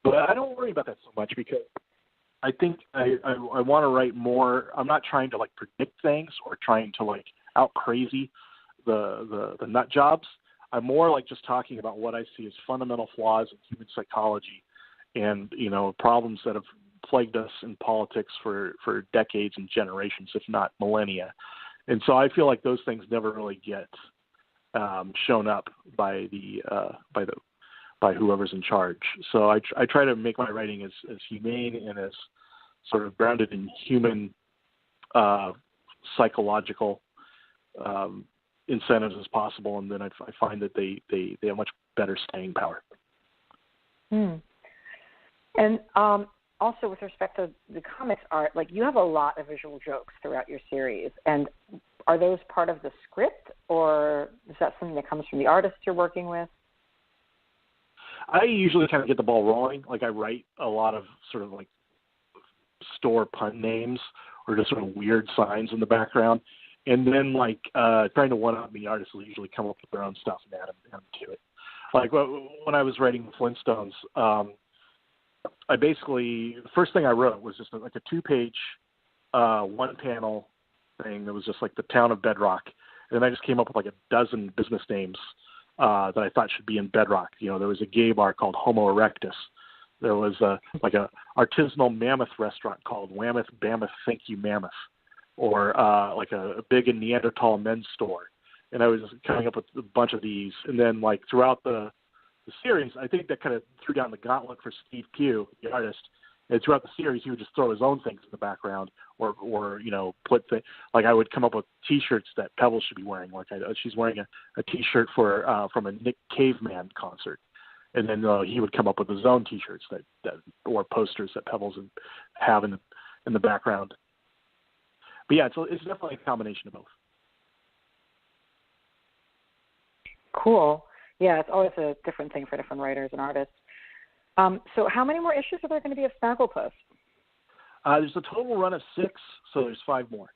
But I don't worry about that so much because I think I want to write more. I'm not trying to predict things or trying to out crazy the nut jobs. I'm more just talking about what I see as fundamental flaws in human psychology and problems that have plagued us in politics for decades and generations, if not millennia. And so I feel like those things never really get shown up by whoever's in charge. So I try to make my writing as humane and as sort of grounded in human psychological incentives as possible, and then I find that they have much better staying power. And also with respect to the comics art, you have a lot of visual jokes throughout your series, and are those part of the script, or is that something that comes from the artists you're working with? I usually kind of get the ball rolling. I write a lot of sort of store pun names or just sort of weird signs in the background. And then trying to one-up the artists will usually come up with their own stuff and add them to it. When I was writing the Flintstones, I basically, the first thing I wrote was just a 2-page, one-panel thing that was just the town of Bedrock. And then I just came up with a dozen business names that I thought should be in Bedrock. There was a gay bar called Homo Erectus. There was a artisanal mammoth restaurant called Whammoth Bammoth Thank You Mammoth, or a big and Neanderthal men's store. And I was coming up with a bunch of these. And then throughout the series, I think that kind of threw down the gauntlet for Steve Pugh, the artist. And throughout the series, he would just throw his own things in the background, or put I would come up with T-shirts that Pebbles should be wearing. She's wearing a T-shirt from a Nick Caveman concert, and then he would come up with his own T-shirts that or posters that Pebbles would have in the background. But it's definitely a combination of both. Cool. Yeah, it's always a different thing for different writers and artists. So how many more issues are there going to be of Snagglepuss? There's a total run of 6, so there's 5 more.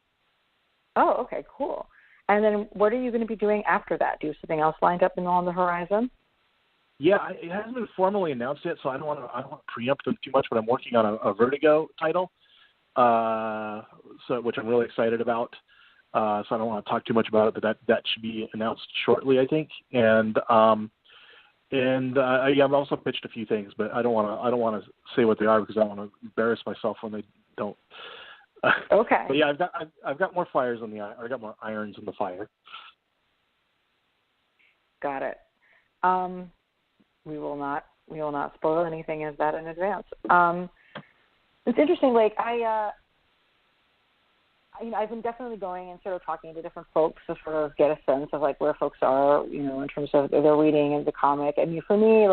Oh, okay, cool. And then what are you going to be doing after that? Do you have something else lined up on the horizon? Yeah, it hasn't been formally announced yet, so I don't want to preempt them too much. But I'm working on a Vertigo title, which I'm really excited about. So I don't want to talk too much about it, but that should be announced shortly, I think. And I've also pitched a few things, but I don't want to say what they are because I don't want to embarrass myself when they don't. Okay. But yeah, I've got more fires on I got more irons in the fire. Got it. We will not spoil anything of that in advance. It's interesting. I've been definitely going and sort of talking to different folks to sort of get a sense of where folks are, in terms of their reading of the comic. I mean, for me,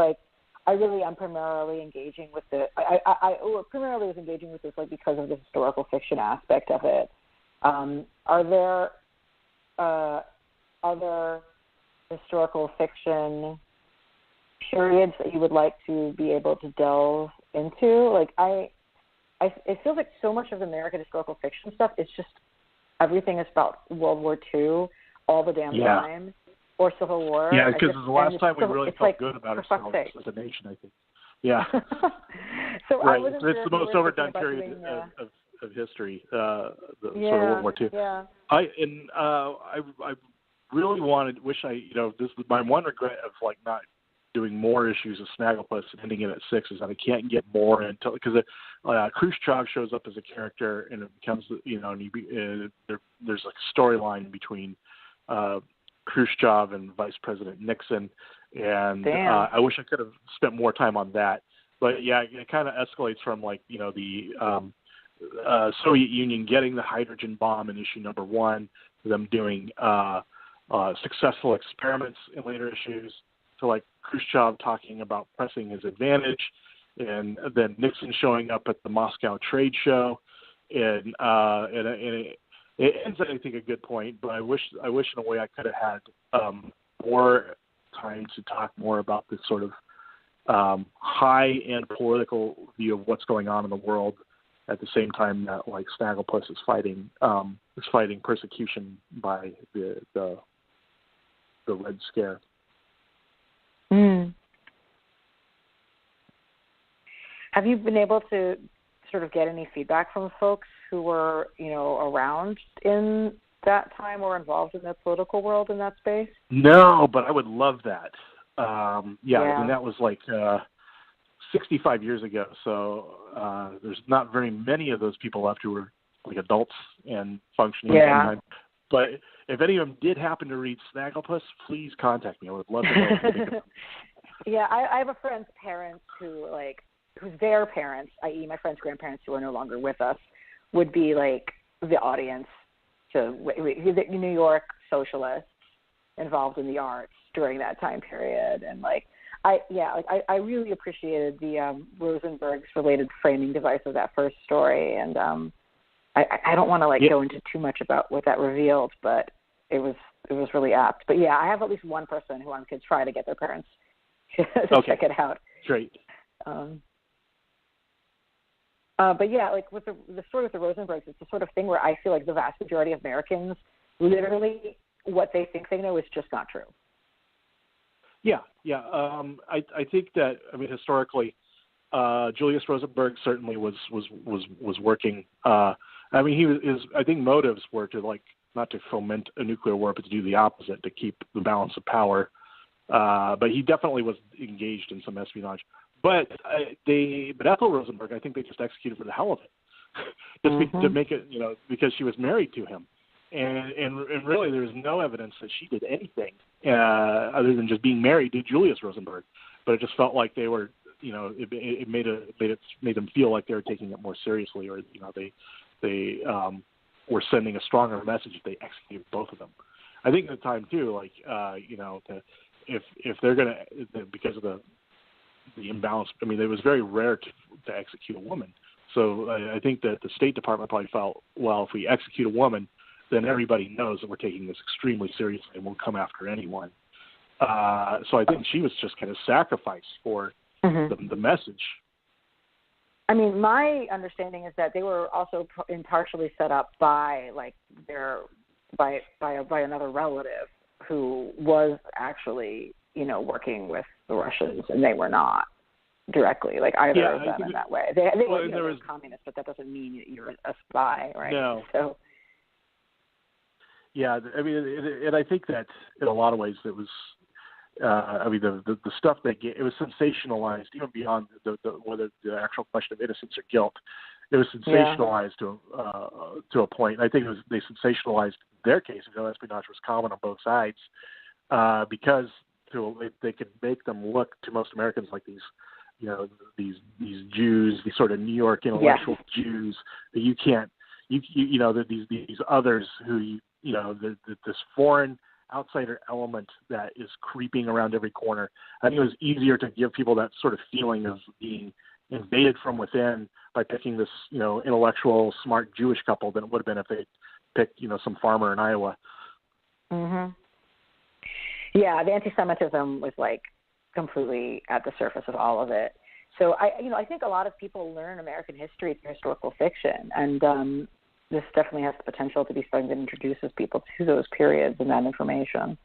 I really am primarily engaging with I primarily was engaging with this because of the historical fiction aspect of it. Are there other historical fiction periods that you would like to be able to delve into? It feels like so much of the American historical fiction stuff is just everything is about World War II all the damn time, or Civil War. Yeah, because it's the last time we really felt good about ourselves as a nation, I think. Yeah. So right. It's the most overdone period of history, sort of World War II. Yeah. I really wish this is my one regret of not doing more issues of Snagglepuss and ending it at 6 is that I can't get more into because Khrushchev shows up as a character and it becomes and there's a storyline between Khrushchev and Vice President Nixon, and I wish I could have spent more time on that. But yeah, it kind of escalates from like the Soviet Union getting the hydrogen bomb in issue number 1, to them doing successful experiments in later issues, to like Khrushchev talking about pressing his advantage, and then Nixon showing up at the Moscow trade show, and it ends at, I think, a good point. But I wish in a way I could have had more time to talk more about this sort of high-end political view of what's going on in the world, at the same time that like Snagglepuss is fighting persecution by the Red Scare. Mm. Have you been able to sort of get any feedback from folks who were, around in that time or involved in the political world in that space? No, but I would love that. I mean, that was like 65 years ago, so there's not very many of those people left who were like adults and functioning at that time. But if any of them did happen to read Snagglepuss, please contact me. I would love to know. Yeah, I have a friend's parents who's their parents, i.e. my friend's grandparents who are no longer with us, would be like the audience to New York socialists involved in the arts during that time period. And I really appreciated the Rosenberg's related framing device of that first story. And I don't want to go into too much about what that revealed, but it was really apt. But yeah, I have at least one person who I could try to get their parents to check it out. Great. But yeah, like with the story with the Rosenbergs, it's the sort of thing where I feel like the vast majority of Americans, literally what they think they know is just not true. Yeah. I think that, I mean, historically, Julius Rosenberg certainly was working. I mean, I think motives were to not to foment a nuclear war, but to do the opposite, to keep the balance of power. But he definitely was engaged in some espionage. But Ethel Rosenberg, I think they just executed for the hell of it, to make it, because she was married to him, and really there was no evidence that she did anything other than just being married to Julius Rosenberg. But it just felt like they were, it made them feel like they were taking it more seriously, or they were sending a stronger message if they executed both of them. I think at the time too, if they're gonna, because of the imbalance. I mean, it was very rare to execute a woman. So I think that the State Department probably felt, well, if we execute a woman, then everybody knows that we're taking this extremely seriously and we'll come after anyone. So I think she was just kind of sacrificed for the message. I mean, my understanding is that they were also partially set up by by another relative who was actually working with the Russians, and they were not directly either of them in that way. They were communists, but that doesn't mean that you're a spy, right? No. So. Yeah, I mean, and I think that in a lot of ways it was. I mean, the stuff they get, it was sensationalized even beyond whether the actual question of innocence or guilt. It was sensationalized to a point. I think they sensationalized their case. Espionage was common on both sides because they could make them look to most Americans like these Jews, these sort of New York intellectual Jews that you can't, these others who this foreign outsider element that is creeping around every corner. I think it was easier to give people that sort of feeling of being invaded from within by picking this, intellectual, smart Jewish couple than it would have been if they picked, some farmer in Iowa. Mm-hmm. Yeah, the anti-Semitism was completely at the surface of all of it. So I think a lot of people learn American history through historical fiction, and this definitely has the potential to be something that introduces people to those periods and that information.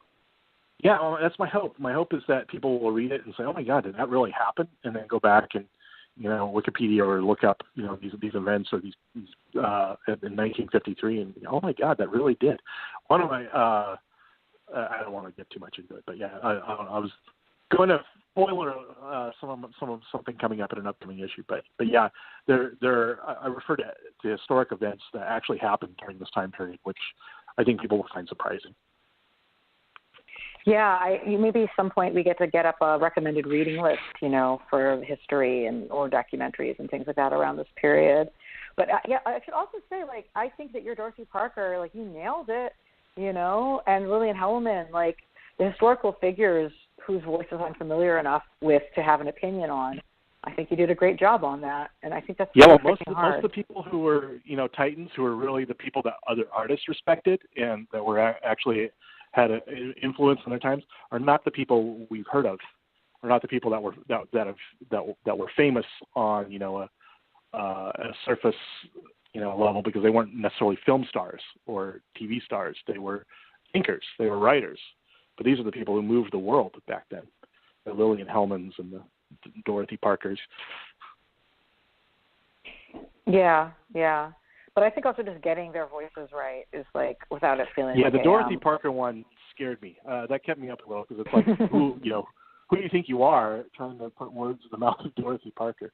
Yeah, well, that's my hope. My hope is that people will read it and say, "Oh my God, did that really happen?" And then go back and Wikipedia or look up these events or these in 1953 and oh my God, that really did. One of my I don't want to get too much into it, but yeah, I was going to spoiler something coming up in an upcoming issue, but yeah, I refer to historic events that actually happened during this time period, which I think people will find surprising. Maybe at some point we get up a recommended reading list, for history or documentaries and things like that around this period. But I should also say, I think that your Dorothy Parker, you nailed it, and Lillian Hellman, the historical figures whose voices I'm familiar enough with to have an opinion on. I think you did a great job on that, and I think that's most of the people who were, titans, who were really the people that other artists respected and that were actually had an influence in their times, are not the people we've heard of, or not the people that were famous on a surface level, because they weren't necessarily film stars or TV stars. They were thinkers, they were writers. But these are the people who moved the world back then, the Lillian Hellmans and the Dorothy Parkers. Yeah. But I think also just getting their voices right is without it feeling the Dorothy Parker one scared me. That kept me up a little, because it's who do you think you are, trying to put words in the mouth of Dorothy Parker.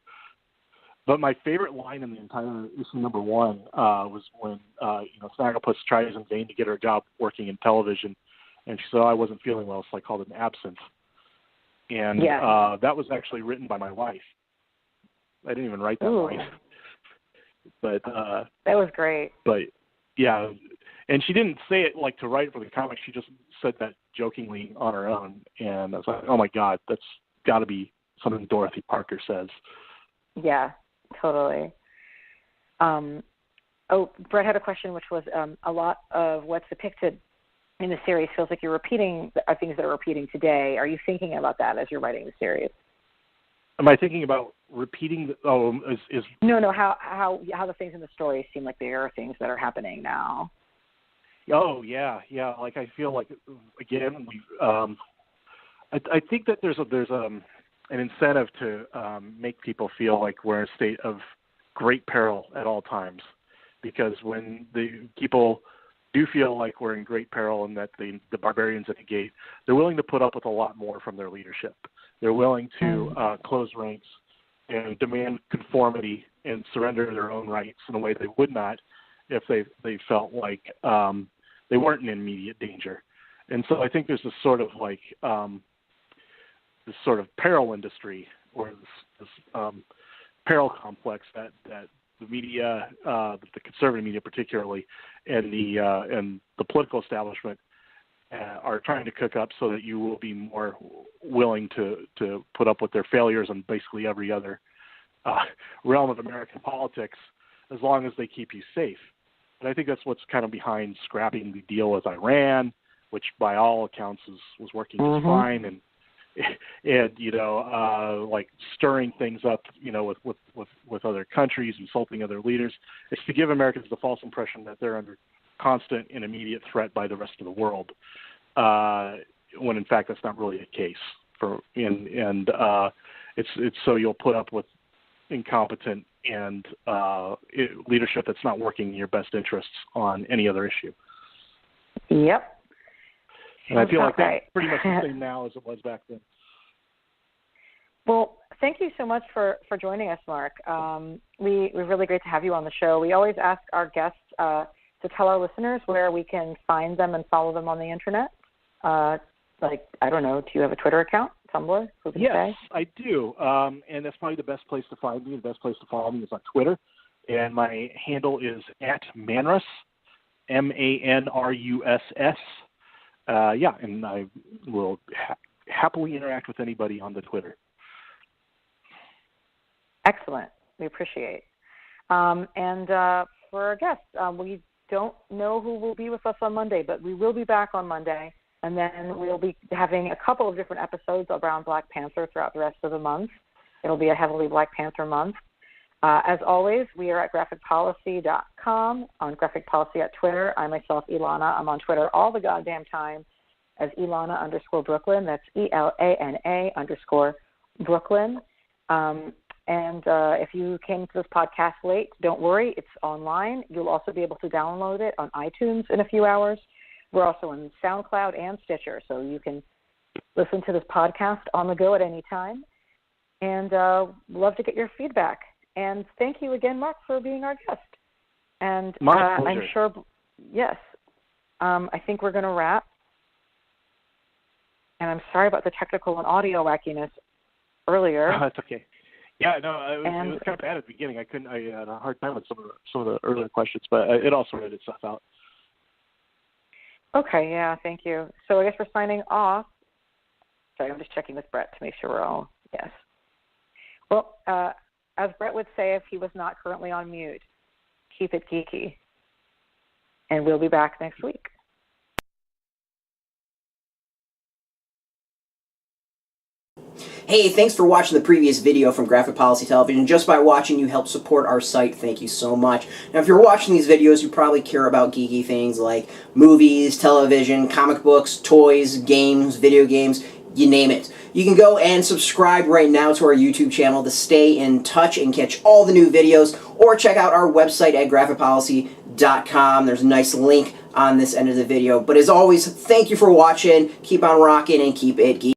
But my favorite line in the entire issue number 1 was when Snagglepuss tries in vain to get her a job working in television, and she said, I wasn't feeling well, so I called it an absence. And that was actually written by my wife. I didn't even write that line. But that was great. But yeah, and she didn't say it to write for the comic. She just said that jokingly on her own, and I was like, oh my God, that's got to be something Dorothy Parker says. Yeah, totally. Brett had a question, which was a lot of what's depicted in the series feels like you're repeating things that are repeating today. Are you thinking about that as you're writing the series? Am I thinking about repeating? No. How the things in the story seem like they are things that are happening now. Oh yeah. I feel like, again, I think that there's an incentive to make people feel like we're in a state of great peril at all times, because when the people do feel like we're in great peril and that the barbarians at the gate, they're willing to put up with a lot more from their leadership. They're willing to close ranks and demand conformity and surrender their own rights in a way they would not if they felt like they weren't in immediate danger. And so I think there's this sort of peril industry, or this peril complex that the media, the conservative media particularly, and the political establishment are trying to cook up, so that you will be more willing to put up with their failures in basically every other realm of American politics, as long as they keep you safe. And I think that's what's kind of behind scrapping the deal with Iran, which by all accounts was working just fine, and stirring things up, with other countries, insulting other leaders. It's to give Americans the false impression that they're under constant and immediate threat by the rest of the world, when in fact that's not really the case. It's so you'll put up with incompetent and leadership that's not working in your best interests on any other issue. Yep. And I feel like that's pretty much the same now as it was back then. Well, thank you so much for joining us, Mark. We're really great to have you on the show. We always ask our guests to tell our listeners where we can find them and follow them on the internet. I don't know, do you have a Twitter account, Tumblr? Yes, I do. And that's probably the best place to find me. The best place to follow me is on Twitter. And my handle is @Manruss, MANRUSS. And I will happily interact with anybody on the Twitter. Excellent. We appreciate. And for our guests, we don't know who will be with us on Monday, but we will be back on Monday. And then we'll be having a couple of different episodes around Black Panther throughout the rest of the month. It'll be a heavily Black Panther month. As always, we are at graphicpolicy.com, on Graphic Policy at Twitter. I myself, Ilana, I'm on Twitter all the goddamn time as Ilana_Brooklyn. That's ELANA_Brooklyn. And if you came to this podcast late, don't worry, it's online. You'll also be able to download it on iTunes in a few hours. We're also on SoundCloud and Stitcher, so you can listen to this podcast on the go at any time. And love to get your feedback. And thank you again, Mark, for being our guest. And my pleasure. I'm sure, yes, I think we're going to wrap. And I'm sorry about the technical and audio wackiness earlier. Oh, that's okay. Yeah, no, it was kind of bad at the beginning. I had a hard time with some of the earlier questions, but it all sorted itself out. Okay, yeah, thank you. So I guess we're signing off. Sorry, I'm just checking with Brett to make sure we're all, yes. Well, as Brett would say if he was not currently on mute, keep it geeky. And we'll be back next week. Hey, thanks for watching the previous video from Graphic Policy Television. Just by watching, you help support our site. Thank you so much. Now, if you're watching these videos, you probably care about geeky things like movies, television, comic books, toys, games, video games, you name it. You can go and subscribe right now to our YouTube channel to stay in touch and catch all the new videos, or check out our website at graphicpolicy.com. There's a nice link on this end of the video. But as always, thank you for watching. Keep on rocking and keep it geeky.